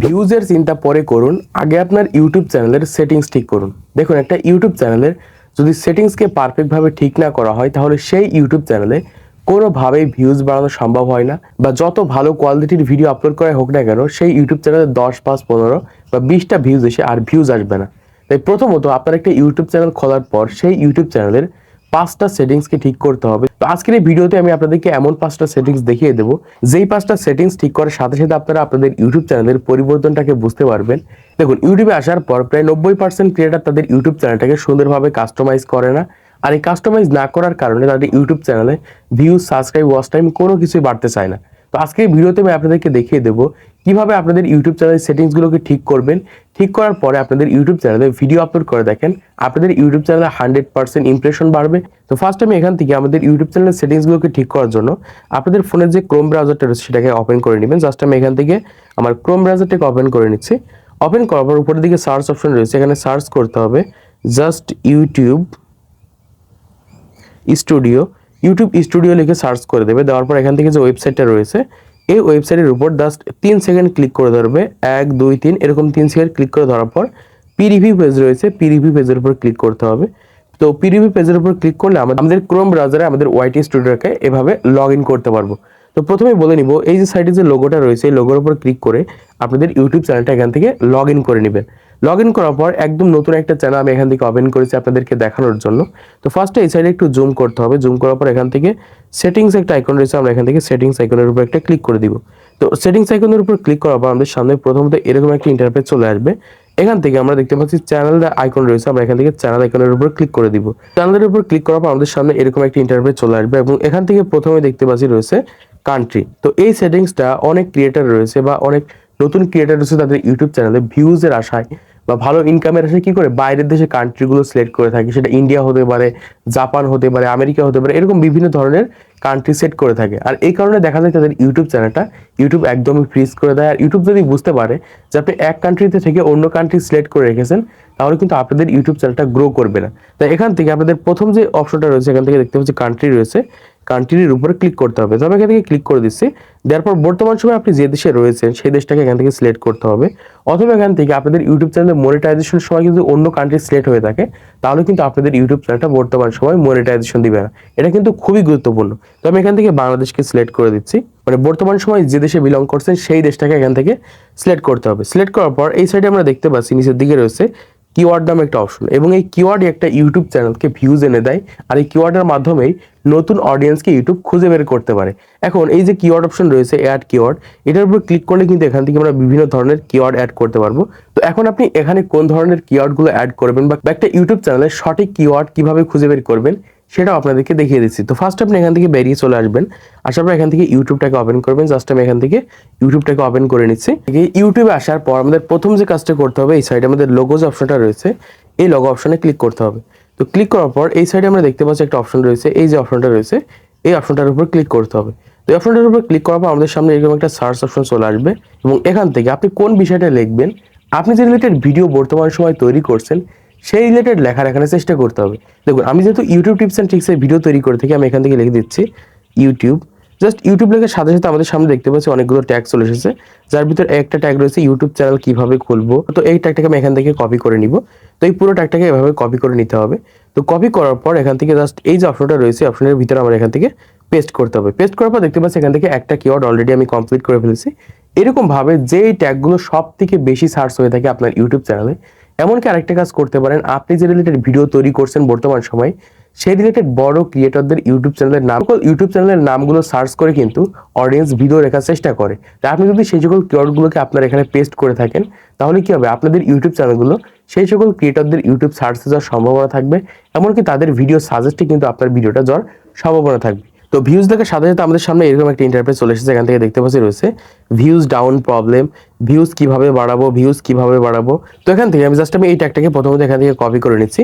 ভিউজের চিন্তা পরে করুন, আগে আপনার ইউটিউব চ্যানেলের সেটিংস ঠিক করুন। দেখুন, একটা ইউটিউব চ্যানেলের যদি সেটিংসকে পারফেক্টভাবে ঠিক না করা হয় তাহলে সেই ইউটিউব চ্যানেলে কোনোভাবেই ভিউজ বাড়ানো সম্ভব হয় না, বা যত ভালো কোয়ালিটির ভিডিও আপলোড করা হোক না কেন সেই ইউটিউব চ্যানেলে 10, 5, 15 বা 20টা ভিউজ এসে আর ভিউজ আসবে না। তাই প্রথমত আপনার একটা ইউটিউব চ্যানেল খোলার পর সেই ইউটিউব চ্যানেলের 5টা সেটিংসকে ঠিক করতে হবে। তো আজকের এই ভিডিওতে আমি আপনাদেরকে এমন 5টা সেটিংস দেখিয়ে দেবো যেই 5টা সেটিংস ঠিক করার সাথে সাথে আপনারা আপনাদের ইউটিউব চ্যানেলের পরিবর্তনটাকে বুঝতে পারবেন। দেখুন, ইউটিউবে আসার পর প্রায় 90% ক্রিয়েটার তাদের ইউটিউব চ্যানেলটাকে সুন্দরভাবে কাস্টমাইজ করে না, আর এই কাস্টমাইজ না করার কারণে তাদের ইউটিউব চ্যানেলে ভিউজ, সাবস্ক্রাইব, ওয়াচ টাইম কোনো কিছুই বাড়তে চায় না। তো আজকে এই ভিডিওতে আমি আপনাদেরকে দেখিয়ে দেবো কিভাবে আপনাদের ইউটিউব চ্যানেলের সেটিংসগুলোকে ঠিক করবেন। ঠিক করার পরে আপনাদের ইউটিউব চ্যানেলে ভিডিও আপলোড করে দেখেন আপনাদের ইউটিউব চ্যানেলে 100% ইমপ্রেশন বাড়বে। তো ফার্স্ট আমি এখান থেকে আমাদের ইউটিউব চ্যানেলের সেটিংসগুলোকে ঠিক করার জন্য আপনাদের ফোনের যে ক্রোম ব্রাউজারটা রয়েছে সেটাকে ওপেন করে নেবেন। জাস্ট আমি এখান থেকে আমার ক্রোম ব্রাউজারটাকে ওপেন করে নিচ্ছি। ওপেন করার পর উপরের দিকে সার্চ অপশন রয়েছে, এখানে সার্চ করতে হবে জাস্ট ইউটিউব স্টুডিও লিখে সার্চ করে দেবে। দেওয়ার পর এখান থেকে যে ওয়েবসাইটটা রয়েছে এই ওয়েবসাইটের উপর জাস্ট 3 সেকেন্ড ক্লিক করে ধরবে, 1, 2, 3 এরকম 3 সেকেন্ড ক্লিক করে ধরার পর পিরিভিউ পেজ রয়েছে, পিরিভিউ পেজের উপর ক্লিক করতে হবে। তো পিরিভিউ পেজের উপর ক্লিক করলে আমাদের ক্রোম ব্রাউজারে আমাদের ওয়াইটি স্টুডিওকে এভাবে লগ ইন করতে পারবো। তো প্রথমে বলে নিব, এই যে সাইডে যে লোগোটা রয়েছে এই লোগোর উপর ক্লিক করে আপনাদের ইউটিউব চ্যানেলটা এখান থেকে লগ ইন করে নেবেন। লগ ইন করার পর একদম নতুন একটা চ্যানেল আমি এখান থেকে ওপেন করেছি আপনাদেরকে দেখানোর জন্য। তো ফার্স্টে এই সাইডে একটু জুম করতে হবে। জুম করার পর এখান থেকে সেটিংস একটা আইকন রয়েছে, আমরা এখান থেকে সেটিংস আইকনের উপর একটা ক্লিক করে দিব। তো সেটিংস আইকনের উপর ক্লিক করার পর আমাদের সামনে প্রথমত এরকম একটা ইন্টারফেস চলে আসবে। এখান থেকে আমরা দেখতে পাচ্ছি চ্যানেল আইকন রয়েছে, আমরা এখান থেকে চ্যানেল আইকনের উপর ক্লিক করে দিব। চ্যানেলের উপর ক্লিক করার পর আমাদের সামনে এরকম একটা ইন্টারফেস চলে আসবে এবং এখান থেকে প্রথমে দেখতে পাচ্ছি রয়েছে কান্ট্রি। তো এই সেটিংসটা অনেক ক্রিয়েটার রয়েছে বা অনেক নতুন ক্রিয়েটার রয়েছে তাদের ইউটিউব চ্যানেলে ভিউজের আশায় বা ভালো ইনকামের আশায় কি করে বাইরের দেশে কান্ট্রিগুলো সিলেক্ট করে থাকে, সেটা ইন্ডিয়া হতে পারে, জাপান হতে পারে, আমেরিকা হতে পারে, এরকম বিভিন্ন ধরনের কান্ট্রি সেট করে থাকে। আর এই কারণে দেখা যায় তাদের ইউটিউব চ্যানেলটা ইউটিউব একদমই ফ্রিজ করে দেয়। আর ইউটিউব যদি বুঝতে পারে যে আপনি এক কান্ট্রিতে থেকে অন্য কান্ট্রি সিলেক্ট করে রেখেছেন তাহলে কিন্তু আপনাদের ইউটিউব চ্যানেলটা গ্রো করবে না। তাই এখান থেকে আপনাদের প্রথম যে অপশনটা রয়েছে এখান থেকে দেখতে পাচ্ছি কান্ট্রি রয়েছে, কান্ট্রির উপরে ক্লিক করতে হবে। তো আমি এখান থেকে ক্লিক করে দিচ্ছি। দেওয়ার পর বর্তমান সময় আপনি যে দেশে রয়েছেন সেই দেশটাকে এখান থেকে সিলেক্ট করতে হবে। অথবা এখান থেকে আপনাদের ইউটিউব চ্যানেলে মনিটাইজেশন সময় কিন্তু অন্য কান্ট্রি সিলেক্ট হয়ে থাকে তাহলে কিন্তু আপনাদের ইউটিউব চ্যানেলটা বর্তমান সময় মনিটাইজেশন দিবে না। এটা কিন্তু খুবই গুরুত্বপূর্ণ। তো আমি এখান থেকে বাংলাদেশকে সিলেক্ট করে দিচ্ছি, মানে বর্তমান সময় যে দেশে বিলং করছেন সেই দেশটাকে এখান থেকে সিলেক্ট করতে হবে। সিলেক্ট করার পর এই সাইডে আমরা দেখতে পাচ্ছি নিচের দিকে রয়েছে কিওয়ার্ড নামে একটা অপশন, এবং এই কিওয়ার্ড একটা ইউটিউব চ্যানেলকে ভিউজ এনে দেয়। আর এই কিওয়ার্ডের মাধ্যমেই নতুন অডিয়েন্সকে ইউটিউব খুঁজে বের করতে পারে। এখন এই যে কিওয়ার্ড অপশন রয়েছে অ্যাড কিওয়ার্ড, এটার উপর ক্লিক করলে কিন্তু এখান থেকে আমরা বিভিন্ন ধরনের কিওয়ার্ড অ্যাড করতে পারবো। তো এখন আপনি এখানে কোন ধরনের কিওয়ার্ডগুলো অ্যাড করবেন বা একটা ইউটিউব চ্যানেলের সঠিক কিওয়ার্ড কিভাবে খুঁজে বের করবেন সেটাও আপনাদেরকে দেখিয়ে দিচ্ছি। তো ফার্স্ট আপনি এখান থেকে বেরিয়ে চলে আসবেন, আসার পর এখান থেকে ইউটিউবটাকে ওপেন করবেন। জাস্ট আমি এখান থেকে ইউটিউবটাকে ওপেন করে নিচ্ছি। ইউটিউবে আসার পর আমাদের প্রথম যে কাজটা করতে হবে এই সাইডে আমাদের লোগোজ অপশনটা রয়েছে, এই লোগো অপশনে ক্লিক করতে হবে। তো ক্লিক করার পর এই সাইডে আমরা দেখতে পাচ্ছি একটা অপশন রয়েছে, এই যে অপশনটা রয়েছে এই অপশনটার উপর ক্লিক করতে হবে। তো এই অপশনটার উপর ক্লিক করার পর আমাদের সামনে এরকম একটা সার্চ অপশন চলে আসবে এবং এখান থেকে আপনি কোন বিষয়টা লিখবেন, আপনি যে রিলেটেড ভিডিও বর্তমান সময় তৈরি করছেন সেই রিলেটেড লেখার এখানে চেষ্টা করতে হবে। দেখুন, আমি যেহেতু ইউটিউব টিপস অ্যান্ড ট্রিক্সের ভিডিও তৈরি করে থাকি আমি এখান থেকে লিখে দিচ্ছি ইউটিউব। জাস্ট ইউটিউব লেখার সাথে সাথে আমাদের সামনে দেখতে পাচ্ছি অনেকগুলো ট্যাগ চলে এসেছে, যার ভিতর একটা ট্যাগ রয়েছে ইউটিউব চ্যানেল কিভাবে খুলবো। তো এই ট্যাগটাকে আমি এখান থেকে কপি করে নিব। তো এই পুরো ট্যাগটাকে এভাবে কপি করে নিতে হবে। তো কপি করার পর এখান থেকে জাস্ট এই যে অপশনটা রয়েছে অপশনের ভিতরে আমার এখান থেকে পেস্ট করতে হবে। পেস্ট করার পর দেখতে পাচ্ছি এখান থেকে একটা কিওয়ার্ড অলরেডি আমি কমপ্লিট করে ফেলেছি। এরকম ভাবে যে ট্যাগগুলো সব থেকে বেশি সার্চ হয়ে থাকে আপনার ইউটিউব চ্যানেলে, এমনকি আরেকটা কাজ করতে পারেন, আপনি যে রিলেটেড ভিডিও তৈরি করছেন বর্তমান সময় সেই রিলেটেড বড় ক্রিয়েটরদের ইউটিউব চ্যানেলের নামগুলো সার্চ করে কিন্তু অডিয়েন্স ভিডিও দেখার চেষ্টা করে। তাই আপনি যদি সেই সকল কিওয়ার্ডগুলোকে আপনার এখানে পেস্ট করে থাকেন তাহলে কি হবে, আপনাদের ইউটিউব চ্যানেলগুলো সেই সকল ক্রিয়েটরদের ইউটিউব সার্চে যাওয়ার সম্ভাবনা থাকবে, এমনকি তাদের ভিডিও সাজেস্টে কিন্তু আপনার ভিডিওটা যাওয়ার সম্ভাবনা থাকবে। তো ভিউজ দেখার সাথে সাথে আমাদের সামনে এরকম একটা ইন্টারফেস চলে এসেছে। এখান থেকে দেখতে পাচ্ছি রয়েছে ভিউজ ডাউন প্রবলেম, ভিউজ কিভাবে বাড়াবো। তো এখান থেকে আমি এই ট্যাগটাকে প্রথমত এখান থেকে কপি করে নিচ্ছি।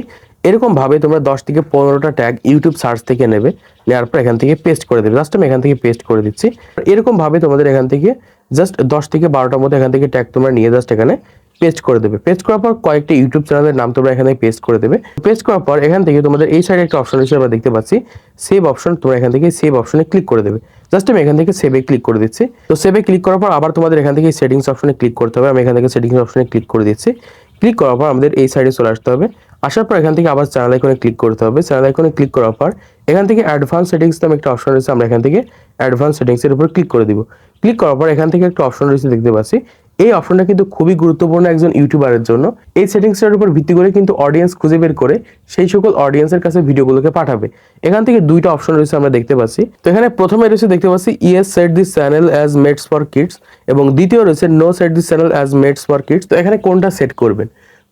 এরকম ভাবে তোমরা 10 থেকে 15টা ট্যাগ ইউটিউব সার্চ থেকে নেবে, নেওয়ার পর এখান থেকে পেস্ট করে দেবে। জাস্ট আমি এখান থেকে পেস্ট করে দিচ্ছি। এরকম ভাবে তোমাদের এখান থেকে জাস্ট 10 থেকে 12টার মধ্যে এখান থেকে ট্যাগ তোমরা নিয়ে জাস্ট এখানে পেস্ট করে দেবে। পেস্ট করার পর কয়েকটি ইউটিউব চ্যানেলের নাম তোমরা এখানে পেস্ট করে দেবে। পেস্ট করার পর এখান থেকে তোমাদের এই সাইডে একটা অপশন রয়েছে, আমরা দেখতে পাচ্ছি সেভ অপশন। তোমরা এখান থেকে সেভ অপশনে ক্লিক করে দেবে। জাস্ট আমি এখান থেকে সেভে ক্লিক করে দিচ্ছি। তো সেভে ক্লিক করার পর আবার তোমাদের এখান থেকে সেটিংস অপশনে ক্লিক করতে হবে। আমি এখান থেকে সেটিংস অপশনে ক্লিক করে দিচ্ছি। ক্লিক করার পর আমাদের এই সাইডে চলে আসতে হবে। আসার পর এখান থেকে আবার চ্যানেল আইকনে ক্লিক করতে হবে। চ্যানেল আইকনে ক্লিক করার পর এখান থেকে অ্যাডভান্স সেটিংস নামে একটা অপশন রয়েছে, আমরা এখান থেকে অ্যাডভান্স সেটিংসের উপর ক্লিক করে দিব। ক্লিক করার পর এখান থেকে একটা অপশন রয়েছে, দেখতে পাচ্ছি এই অপশনটা কিন্তু খুবই গুরুত্বপূর্ণ একজন ইউটিউবারের জন্য। এই সেটিংসটার উপর ভিত্তি করে কিন্তু অডিয়েন্স খুঁজে বের করে সেই সকল অডিয়েন্সের কাছে ভিডিওগুলোকে পাঠাবে। এখান থেকে দুইটা অপশন রয়েছে, আমরা দেখতে পাচ্ছি। তো এখানে প্রথমে রয়েছে, দেখতে পাচ্ছি yes set this channel as made for kids, এবং দ্বিতীয় রয়েছে no set this channel as made for kids. তো এখানে কোনটা সেট করবেন?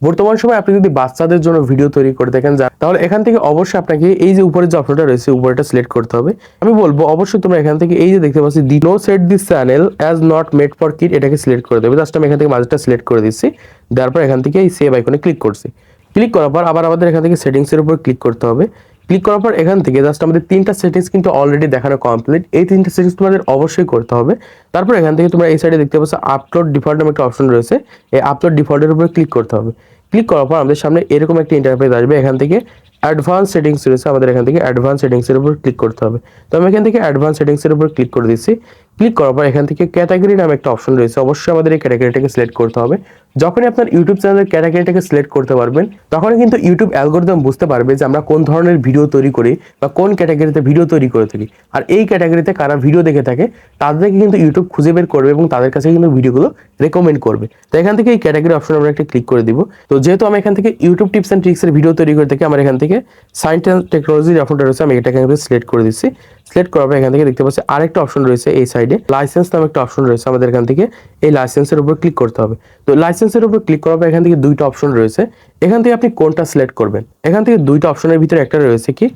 বর্তমান সময় আপনি যদি বাচ্চাদের জন্য ভিডিও তৈরি করে দেখেন, তাহলে এখান থেকে অবশ্যই আপনাকে এই যে উপরে যে অপশনটা রয়েছে উপরেটা সিলেক্ট করতে হবে। আমি বলবো অবশ্যই তোমরা এখান থেকে এই যে দেখতে পাচ্ছি the no set this channel as not made for kid, এটাকে সিলেক্ট করে দেবে। জাস্ট আমি এখান থেকে মাঝটা সিলেক্ট করে দিচ্ছি। দেওয়ার পর এখান থেকে এই সেভ আইকনে ক্লিক করছি। ক্লিক করার পর আবার আমাদের এখান থেকে সেটিংসের উপর ক্লিক করতে হবে। ক্লিক করার পর এখান থেকে জাস্ট আমাদের তিনটা সেটিংস কিন্তু অলরেডি দেখানো কমপ্লিট। এই তিনটা সেটিংস তোমাদের অবশ্যই করতে হবে। তারপর এখান থেকে তোমরা এই সাইডে দেখতে পাচ্ছ আপলোড ডিফল্ট নামে একটা অপশন রয়েছে, এই আপলোড ডিফল্টের উপর ক্লিক করতে হবে। ক্লিক করার পর আমাদের সামনে এরকম একটা ইন্টারফেস আসবে। এখান থেকে অ্যাডভান্স সেটিংস রয়েছে, আমাদের এখান থেকে অ্যাডভান্স সেটিংসের উপর ক্লিক করতে হবে। তো আমি এখান থেকে অ্যাডভান্স সেটিংসের উপর ক্লিক করে দিচ্ছি। ক্লিক করার পর এখান থেকে ক্যাটাগরি নামে একটা অপশন রয়েছে, অবশ্যই আমাদের এই ক্যাটাগরিটাকে সিলেক্ট করতে হবে। যখনই আপনার ইউটিউব চ্যানেলের ক্যাটাগরিটাকে সিলেক্ট করতে পারবেন, তখনই কিন্তু ইউটিউব অ্যালগরিদম বুঝতে পারবে যে আমরা কোন ধরনের ভিডিও তৈরি করি বা কোন ক্যাটাগরিতে ভিডিও তৈরি করে থাকি। আর এই ক্যাটাগরিতে কারা ভিডিও দেখে থাকে তাদেরকে কিন্তু ইউটিউব খুঁজে বের করবে এবং তাদের কাছে কিন্তু ভিডিওগুলো রেকমেন্ড করবে। তো এখান থেকে এই ক্যাটাগরি অপশন আমরা একটা ক্লিক করে দিব। তো যেহেতু আমি এখান থেকে ইউটিউব টিপস অ্যান্ড ট্রিক্সের ভিডিও তৈরি করে থাকি, আমার এখান থেকে সায়েন্স অ্যান্ড টেকনোলজির অপশনটা রয়েছে, আমি এটাকে সিলেক্ট করে দিচ্ছি। সিলেক্ট করার পর এখান থেকে দেখতে পাচ্ছি আরেকটা অপশন রয়েছে এই সাইডে, লাইসেন্স নামে একটা অপশন রয়েছে, আমাদের এখান থেকে এই লাইসেন্সের উপর ক্লিক করতে হবে। তো লাইসেন্সের উপর ক্লিক করার পর এখান থেকে দুইটা অপশন রয়েছে, এখান থেকে আপনি কোনটা সিলেক্ট করবেন। এখান থেকে দুইটা অপশনের ভিতরে একটা রয়েছে কি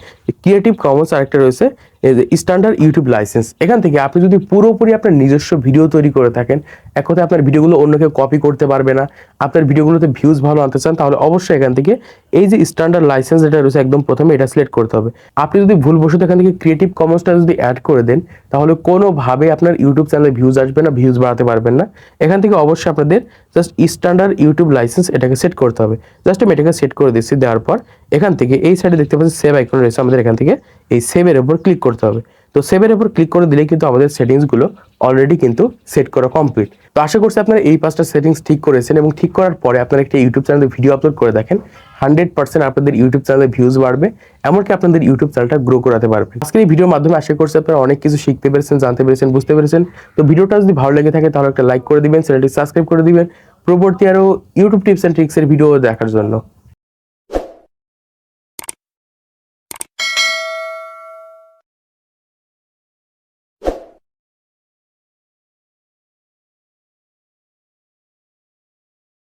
ক্রিয়েটিভ কমন্স, আর একটা রয়েছে স্ট্যান্ডার্ড ইউটিউব লাইসেন্স। এখান থেকে আপনি যদি পুরোপুরি আপনার নিজস্ব ভিডিও তৈরি করে থাকেন, এক কথায় আপনার ভিডিওগুলো অন্য কেউ কপি করতে পারবে না, আপনার ভিডিওগুলোতে ভিউজ ভালো আনতে চান, তাহলে অবশ্যই এখান থেকে এই যে স্ট্যান্ডার্ড লাইসেন্স এটা রয়েছে একদম প্রথমে এটা সিলেক্ট করতে হবে। আপনি যদি ভুলবশত এখান থেকে ক্রিয়েটিভ কমন্সটা যদি অ্যাড করে দেন, তাহলে কোনোভাবে আপনার ইউটিউব চ্যানেলে ভিউজ আসবে না, ভিউজ বাড়াতে পারবেন না। এখান থেকে অবশ্যই আপনাদের জাস্ট স্ট্যান্ডার্ড ইউটিউব লাইসেন্স এটাকে সেট করতে হবে। জাস্ট আমি এটাকে সেট করে দিচ্ছি। দেওয়ার পর এখান থেকে এই সাইডে দেখতে পাচ্ছি সেভ আইকন রয়েছে, আমাদের এখান থেকে এই সেভের উপর ক্লিক করতে হবে। তো সেভের উপর ক্লিক করে দিলে কিন্তু আমাদের সেটিংসগুলো অলরেডি কিন্তু সেট করা কমপ্লিট। তো আশা করছি আপনারা এই 5টা সেটিংস ঠিক করেছেন, এবং ঠিক করার পরে আপনারা একটা ইউটিউব চ্যানেলে ভিডিও আপলোড করে দেখেন, 100% আপনাদের ইউটিউব চ্যানেলে ভিউজ বাড়বে, এমনকি আপনাদের ইউটিউব চ্যানেলটা গ্রো করাতে পারবেন। আজকের এই ভিডিওর মাধ্যমে আশা করছি আপনারা অনেক কিছু শিখতে পেরেছেন, জানতে পেরেছেন, বুঝতে পেরেছেন। তো ভিডিওটা যদি ভালো লেগে থাকে তাহলে একটা লাইক করে দিবেন, চ্যানেলটি সাবস্ক্রাইব করে দিবেন পরবর্তী আরও ইউটিউব টিপস অ্যান্ড ট্রিক্সের ভিডিও দেখার জন্য।